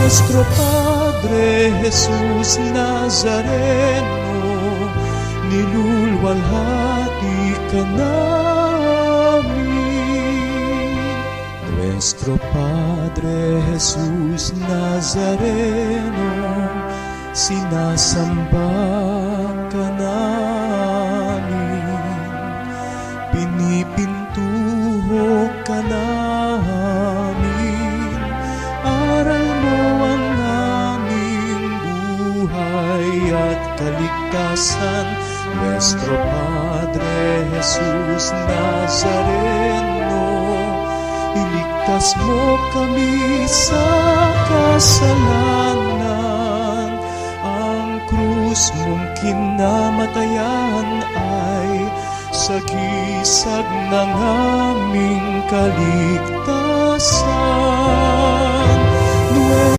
Nuestro Padre Jesus Nazareno, nilulwalhati ka namin. Nuestro Padre Jesus Nazareno, sinasamba ka namin. Pinipintuho ka namin. Aral mo ang aming buhay at kaligtasan. Nuestro Padre Jesus Nazareno, iligtas mo kami sa kasalanan. Ang krus mong kinamatayan ay sagisag ng aming kaligtasan.